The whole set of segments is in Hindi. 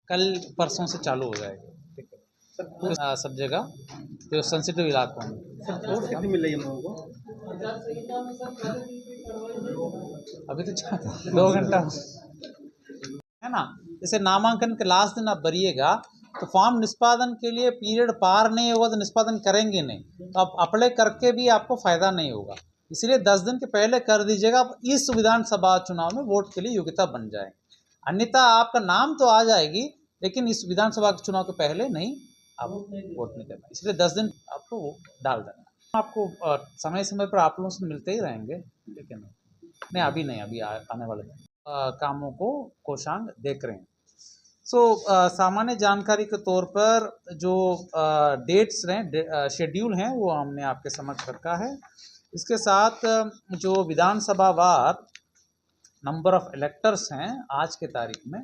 कल परसों से चालू हो जाएगा। ठीक है सर, सब जगह जो सेंसिटिव इलाकों में। सर पोस्ट कितनी मिल रही है हम लोगों को? अभी तो 2 घंटा है ना। जैसे नामांकन के लास्ट दिन आप भरिएगा तो फॉर्म निष्पादन के लिए पीरियड पार नहीं होगा तो निष्पादन करेंगे नहीं, तो आप अप्लाई करके भी आपको फायदा नहीं होगा। इसलिए 10 दिन के पहले कर दीजिएगा, आप इस विधानसभा चुनाव में वोट के लिए योग्यता बन जाए। अन्यथा आपका नाम तो आ जाएगी लेकिन इस विधानसभा के चुनाव के पहले नहीं, आप वोट नहीं करना। इसलिए 10 दिन आपको वो डाल देना। आपको समय समय पर आप लोगों से मिलते ही रहेंगे, ठीक है नहीं अभी नहीं, अभी आने वाले कामों को कोषांग देख रहे हैं। सामान्य जानकारी के तौर पर जो डेट्स हैं, शेड्यूल हैं, वो हमने आपके समक्ष रखा है। इसके साथ जो विधानसभा वार नंबर ऑफ इलेक्टर्स हैं आज के तारीख में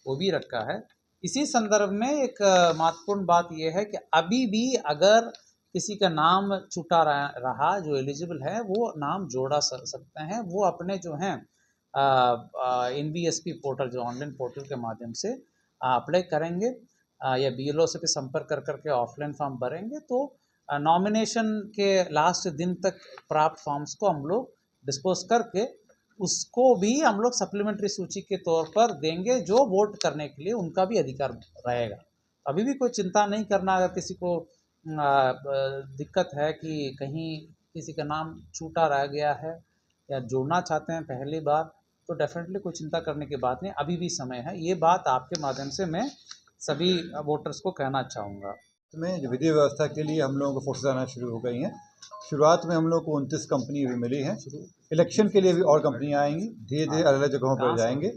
वो भी रखा है। इसी संदर्भ में एक महत्वपूर्ण बात यह है कि अभी भी अगर किसी का नाम छूटा रहा जो एलिजिबल है वो नाम जोड़ा सकते हैं। वो अपने जो हैं NVSP पोर्टल, जो ऑनलाइन पोर्टल के माध्यम से अप्लाई करेंगे या BLO से भी संपर्क कर करके ऑफलाइन फॉर्म भरेंगे तो नॉमिनेशन के लास्ट दिन तक प्राप्त फॉर्म्स को हम लोग डिस्पोज करके उसको भी हम लोग सप्लीमेंट्री सूची के तौर पर देंगे, जो वोट करने के लिए उनका भी अधिकार रहेगा। अभी भी कोई चिंता नहीं करना। अगर किसी को दिक्कत है कि कहीं किसी का नाम छूटा रह गया है या जोड़ना चाहते हैं पहली बार, तो डेफिनेटली कोई चिंता करने की बात नहीं, अभी भी समय है। ये बात आपके माध्यम से मैं सभी वोटर्स को कहना चाहूँगा। में जो विधि व्यवस्था के लिए हम लोगों को फोर्सेस आना शुरू हो गई हैं। शुरुआत में हम लोग को 29 कंपनी भी मिली हैं। इलेक्शन के लिए भी और कंपनियां आएंगी, धीरे धीरे अलग अलग जगहों पर जाएंगे।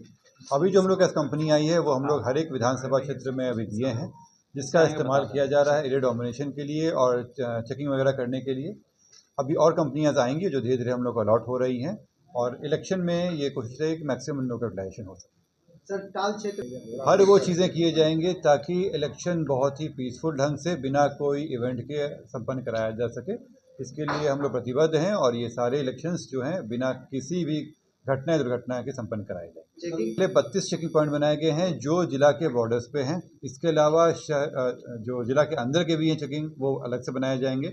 अभी जो हम लोग के पास कंपनी आई है वो हम लोग हर एक विधानसभा क्षेत्र में अभी दिए हैं, जिसका इस्तेमाल किया जा रहा है एरिया डोमिनेशन के लिए और चेकिंग वगैरह करने के लिए। अभी और कंपनियाँ आएंगी जो धीरे धीरे हम लोग को अलॉट हो रही हैं और इलेक्शन में ये कोशिश है कि मैक्सिमम लोग का यूटिलाइजेशन हो सके। सर काल क्षेत्र हर वो चीज़ें किए जाएंगे ताकि इलेक्शन बहुत ही पीसफुल ढंग से बिना कोई इवेंट के संपन्न कराया जा सके। इसके लिए हम लोग प्रतिबद्ध हैं और ये सारे इलेक्शंस जो हैं बिना किसी भी घटना दुर्घटना के संपन्न कराए जाएंगे। पहले 32 चेकिंग पॉइंट बनाए गए हैं जो जिला के बॉर्डर्स पे हैं। इसके अलावा जो जिला के अंदर के भी हैं चेकिंग, वो अलग से बनाए जाएंगे,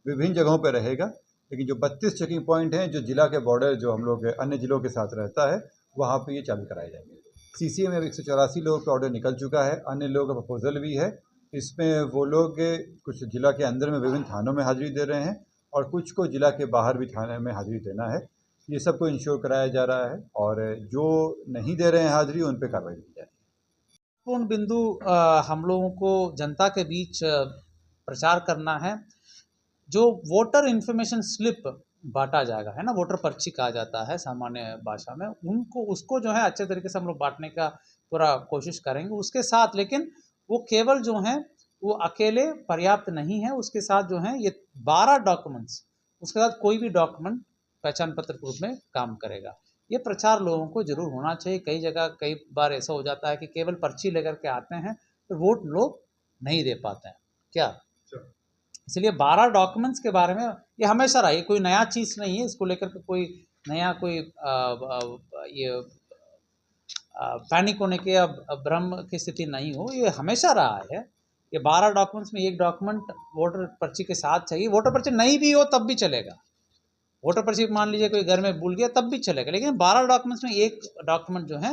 विभिन्न जगहों पर रहेगा। लेकिन जो 32 चेकिंग पॉइंट हैं जो जिला के बॉर्डर जो हम लोग अन्य जिलों के साथ रहता है वहाँ पर ये चालू कराए जाएंगे। CCA में 184 लोगों का ऑर्डर निकल चुका है, अन्य लोगों का प्रपोजल भी है। इसमें वो लोग कुछ जिला के अंदर में विभिन्न थानों में हाजिरी दे रहे हैं और कुछ को जिला के बाहर भी थाने में हाजिरी देना है। ये सबको इंश्योर कराया जा रहा है और जो नहीं दे रहे हैं हाजिरी उन पर कार्रवाई की जाए। पूर्ण बिंदु हम लोगों को जनता के बीच प्रचार करना है। जो वोटर इन्फॉर्मेशन स्लिप बांटा जाएगा, है ना, वोटर पर्ची कहा जाता है सामान्य भाषा में, उनको उसको जो है अच्छे तरीके से हम लोग बांटने का पूरा कोशिश करेंगे। उसके साथ लेकिन वो केवल जो है वो अकेले पर्याप्त नहीं है, उसके साथ जो है ये 12 डॉक्यूमेंट्स, उसके साथ कोई भी डॉक्यूमेंट पहचान पत्र के रूप में काम करेगा। ये प्रचार लोगों को जरूर होना चाहिए। कई जगह कई बार ऐसा हो जाता है कि केवल पर्ची लेकर के आते हैं तो वोट लोग नहीं दे पाते हैं क्या। इसलिए 12 डॉक्यूमेंट्स के बारे में ये हमेशा रहा, ये कोई नया चीज़ नहीं है। इसको लेकर के कोई नया कोई ये पैनिक होने के या भ्रम की स्थिति नहीं हो, ये हमेशा रहा है। ये 12 डॉक्यूमेंट्स में एक डॉक्यूमेंट वोटर पर्ची के साथ चाहिए। वोटर पर्ची नहीं भी हो तब भी चलेगा, वोटर पर्ची मान लीजिए कोई घर में भूल गया तब भी चलेगा, लेकिन 12 डॉक्यूमेंट्स में एक डॉक्यूमेंट जो है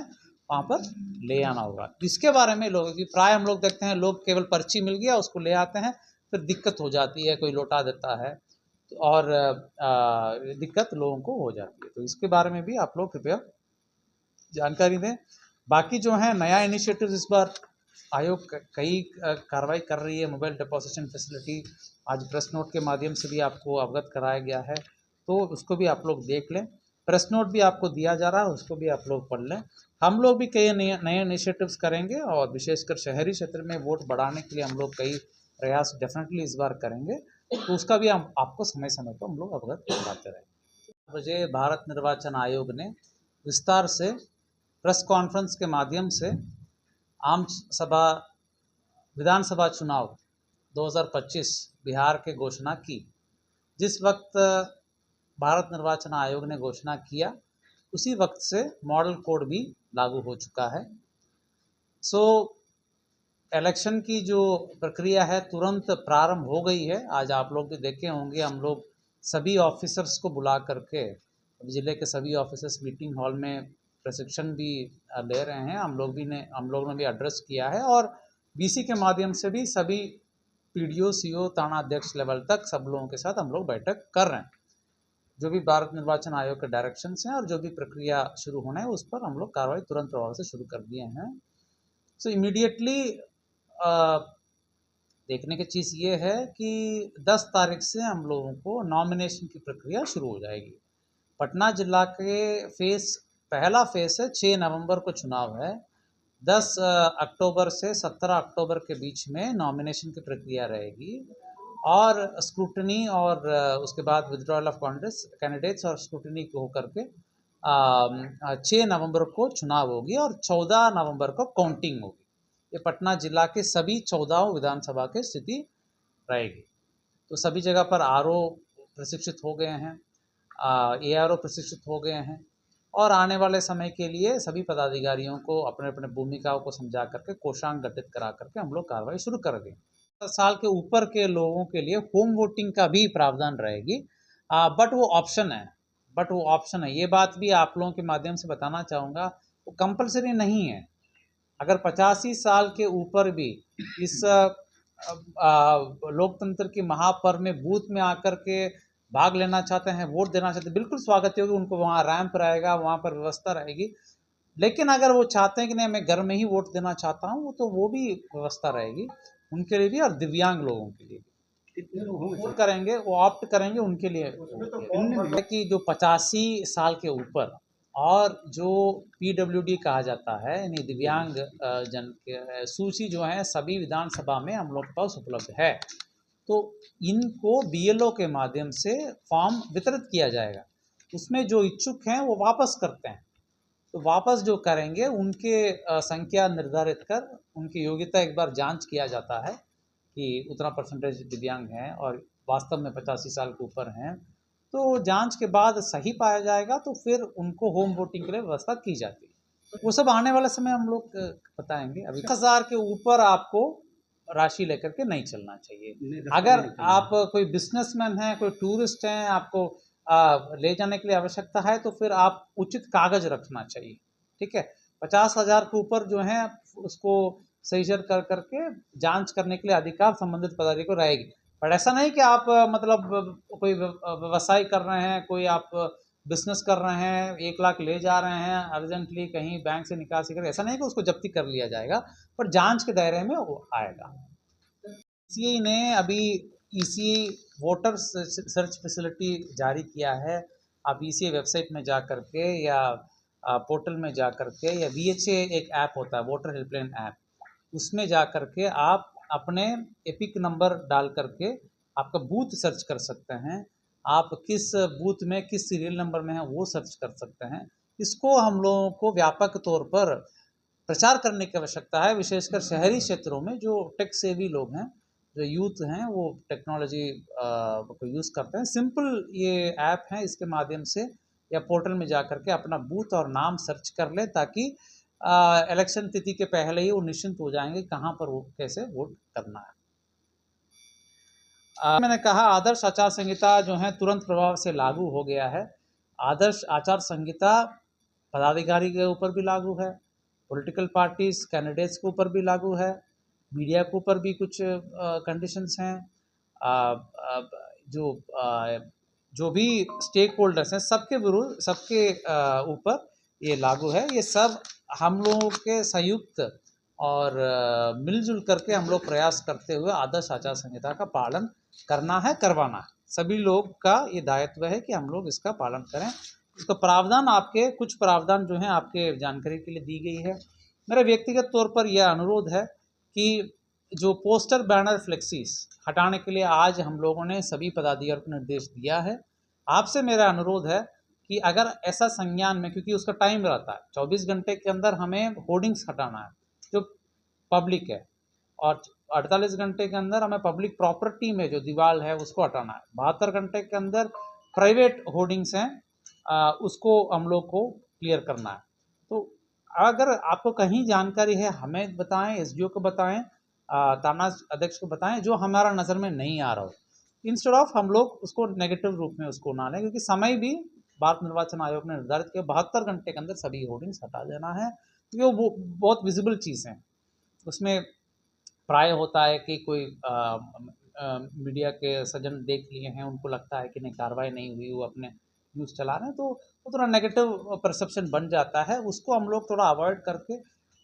वहाँ पर ले आना होगा। इसके बारे में लोगों की प्राय हम लोग देखते हैं, लोग केवल पर्ची मिल गया उसको ले आते हैं, फिर दिक्कत हो जाती है, कोई लौटा देता है और दिक्कत लोगों को हो जाती है। तो इसके बारे में भी आप लोग कृपया जानकारी दें। बाकी जो है नया इनिशिएटिव इस बार आयोग कई कार्रवाई कर रही है। मोबाइल डिपॉजिशन फैसिलिटी आज प्रेस नोट के माध्यम से भी आपको अवगत कराया गया है, तो उसको भी आप लोग देख लें। प्रेस नोट भी आपको दिया जा रहा है, उसको भी आप लोग पढ़ लें। हम लोग भी कई नए इनिशिएटिव्स करेंगे और विशेषकर शहरी क्षेत्र में वोट बढ़ाने के लिए हम लोग कई प्रयास डेफिनेटली इस बार करेंगे, तो उसका भी हम आपको समय समय पर हम लोग अवगत कराते रहेंगे। मुझे भारत निर्वाचन आयोग ने विस्तार से प्रेस कॉन्फ्रेंस के माध्यम से आम सभा विधानसभा चुनाव 2025 बिहार के घोषणा की। जिस वक्त भारत निर्वाचन आयोग ने घोषणा किया उसी वक्त से मॉडल कोड भी लागू हो चुका है। इलेक्शन की जो प्रक्रिया है तुरंत प्रारंभ हो गई है। आज आप लोग भी देखे होंगे, हम लोग सभी ऑफिसर्स को बुला करके ज़िले के सभी ऑफिसर्स मीटिंग हॉल में प्रशिक्षण भी ले रहे हैं। हम लोगों ने भी एड्रेस किया है और बीसी के माध्यम से भी सभी पीडीओ, सीओ, थाना अध्यक्ष लेवल तक सब लोगों के साथ हम लोग बैठक कर रहे हैं। जो भी भारत निर्वाचन आयोग के डायरेक्शंस हैं और जो भी प्रक्रिया शुरू होना है उस पर हम लोग कार्रवाई तुरंत प्रभाव से शुरू कर दिए हैं। सो इमीडिएटली देखने की चीज़ ये है कि 10 तारीख से हम लोगों को नॉमिनेशन की प्रक्रिया शुरू हो जाएगी। पटना जिला के पहला फेस है, 6 नवंबर को चुनाव है। 10 अक्टूबर से 17 अक्टूबर के बीच में नॉमिनेशन की प्रक्रिया रहेगी और स्क्रूटनी और उसके बाद विड्रॉल ऑफ कैंडिडेट्स और स्क्रूटनी को होकर के 6 नवंबर को चुनाव होगी और 14 नवंबर को काउंटिंग होगी। ये पटना जिला के सभी 14 विधानसभा की स्थिति रहेगी। तो सभी जगह पर आरओ प्रशिक्षित हो गए हैं, एआरओ प्रशिक्षित हो गए हैं और आने वाले समय के लिए सभी पदाधिकारियों को अपने अपने भूमिकाओं को समझा करके कोषांग गठित करा करके हम लोग कार्रवाई शुरू कर देंगे। 10 साल के ऊपर के लोगों के लिए होम वोटिंग का भी प्रावधान रहेगी, बट वो ऑप्शन है। ये बात भी आप लोगों के माध्यम से बताना चाहूँगा, वो कंपलसरी नहीं है। अगर 85 साल के ऊपर भी इस लोकतंत्र की महापर्व में बूथ में आकर के भाग लेना चाहते हैं, वोट देना चाहते हैं, बिल्कुल स्वागत होगी। उनको वहाँ रैंप रहेगा, वहाँ पर व्यवस्था रहेगी। लेकिन अगर वो चाहते हैं कि नहीं मैं घर में ही वोट देना चाहता हूँ, तो वो भी व्यवस्था रहेगी उनके लिए भी और दिव्यांग लोगों के लिए भी। कितने लोग होंगे वो करेंगे, वो ऑप्ट करेंगे उनके लिए कि जो 85 साल के ऊपर और जो पीडब्ल्यूडी कहा जाता है, यानी दिव्यांग जन के सूची जो है सभी विधानसभा में हम लोग के पास उपलब्ध है। तो इनको बीएलओ के माध्यम से फॉर्म वितरित किया जाएगा। उसमें जो इच्छुक हैं वो वापस करते हैं, तो वापस जो करेंगे उनके संख्या निर्धारित कर उनकी योग्यता एक बार जांच किया जाता है कि उतना परसेंटेज दिव्यांग हैं और वास्तव में 85 साल के ऊपर हैं। तो जांच के बाद सही पाया जाएगा तो फिर उनको होम वोटिंग के लिए व्यवस्था की जाती है। वो सब आने वाले समय हम लोग बताएंगे। अभी 1000 के ऊपर आपको राशि लेकर के नहीं चलना चाहिए। अगर आप कोई बिजनेसमैन हैं, कोई टूरिस्ट हैं, आपको ले जाने के लिए आवश्यकता है तो फिर आप उचित कागज रखना चाहिए। ठीक है, 50,000 के ऊपर जो है उसको सही कर करके जांच करने के लिए अधिकार संबंधित पदाधिकारी को रहेगी। पर ऐसा नहीं कि आप मतलब कोई व्यवसाय कर रहे हैं, कोई आप बिजनेस कर रहे हैं, 1 लाख ले जा रहे हैं अर्जेंटली कहीं बैंक से निकासी कर, ऐसा नहीं कि उसको जब्ती कर लिया जाएगा, पर जांच के दायरे में वो आएगा। ईसीआई ने अभी ईसीआई वोटर सर्च फैसिलिटी जारी किया है। आप ईसीआई वेबसाइट में जा करके या पोर्टल में जा करके या VHA एक ऐप होता है, वोटर हेल्पलाइन ऐप, उसमें जा करके आप अपने एपिक नंबर डाल करके आपका बूथ सर्च कर सकते हैं। आप किस बूथ में किस सीरियल नंबर में है वो सर्च कर सकते हैं। इसको हम लोगों को व्यापक तौर पर प्रचार करने की आवश्यकता है, विशेषकर शहरी क्षेत्रों में जो टेक सेवी लोग हैं, जो यूथ हैं, वो टेक्नोलॉजी को यूज़ करते हैं। सिंपल ये ऐप है, इसके माध्यम से या पोर्टल में जा करके अपना बूथ और नाम सर्च कर ले ताकि इलेक्शन तिथि के पहले ही वो निश्चिंत हो जाएंगे कहाँ पर वो कैसे वोट करना है। मैंने कहा आदर्श आचार संहिता जो है तुरंत प्रभाव से लागू हो गया है। आदर्श आचार संहिता पदाधिकारी के ऊपर भी लागू है, पॉलिटिकल पार्टीज कैंडिडेट्स के ऊपर भी लागू है, मीडिया के ऊपर भी कुछ कंडीशंस हैं, जो भी स्टेक होल्डर्स हैं सबके विरुद्ध, सबके ऊपर ये लागू है। ये सब हम लोगों के संयुक्त और मिलजुल करके हम लोग प्रयास करते हुए आदर्श आचार संहिता का पालन करना है, करवाना है। सभी लोग का ये दायित्व है कि हम लोग इसका पालन करें। इसका प्रावधान कुछ प्रावधान जो हैं आपके जानकारी के लिए दी गई है। मेरा व्यक्तिगत तौर पर यह अनुरोध है कि जो पोस्टर बैनर फ्लेक्सीज हटाने के लिए आज हम लोगों ने सभी पदाधिकारियों को निर्देश दिया है। आपसे मेरा अनुरोध है कि अगर ऐसा संज्ञान में, क्योंकि उसका टाइम रहता है 24 घंटे के अंदर हमें होर्डिंग्स हटाना है जो पब्लिक है, और 48 घंटे के अंदर हमें पब्लिक प्रॉपर्टी में जो दीवार है उसको हटाना है। 72 घंटे के अंदर प्राइवेट होर्डिंग्स हैं उसको हम लोग को क्लियर करना है। तो अगर आपको कहीं जानकारी है हमें बताएं, एसडीओ को बताएं, थाना अध्यक्ष को बताएं जो हमारा नज़र में नहीं आ रहा हो, इंस्टेड ऑफ हम लोग उसको नेगेटिव रूप में उसको ना लें, क्योंकि समय भी भारत निर्वाचन आयोग ने निर्धारित किया 72 घंटे के अंदर सभी होर्डिंग्स हटा देना है, क्योंकि वो बहुत विजिबल चीज़ हैं। उसमें प्राय होता है कि कोई मीडिया के सज्जन देख लिए हैं, उनको लगता है कि नहीं कार्रवाई नहीं हुई, वो अपने न्यूज़ चला रहे हैं, तो वो थोड़ा नेगेटिव परसेप्शन बन जाता है। उसको हम लोग थोड़ा अवॉइड करके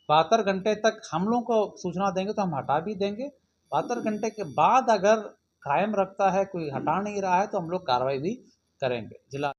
72 घंटे तक हम लोग को सूचना देंगे तो हम हटा भी देंगे। 72 घंटे के बाद अगर कायम रखता है, कोई हटा नहीं रहा है, तो हम लोग कार्रवाई भी करेंगे। जिला